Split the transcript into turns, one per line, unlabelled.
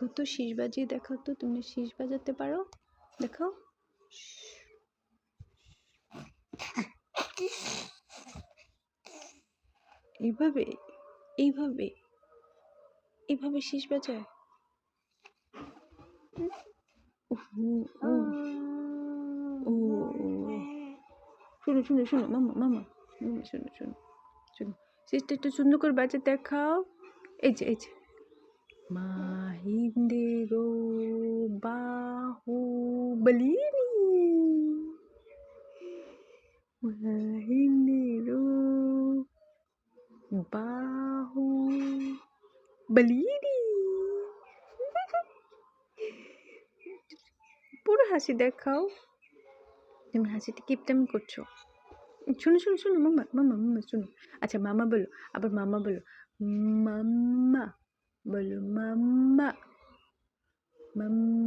দেখো তো শীষ বাজিয়ে দেখাও তো, তুমি শীষ বাজাতে পারো? দেখাও। এইভাবে এইভাবে এইভাবে শীষ বাজায়। শোনো শোনো শোনো, মামা মামা মামা, শোনো শোনো শোনো, শীষটা একটু সুন্দর করে বাজে দেখাও। এই যে মাহিন্দ্রো বাহুবলিনী, মাহিন্দ্রো বাহুবলিনী। পুরো হাসি দেখাও। তুমি হাসিটা কিপটামি করছো। শোনো শোনো শোনো, মামা মামা মামা শোনো। আচ্ছা মামা বলো, আবার মামা বলো। মাম্মা বলো, মাম্মা মাম্মা।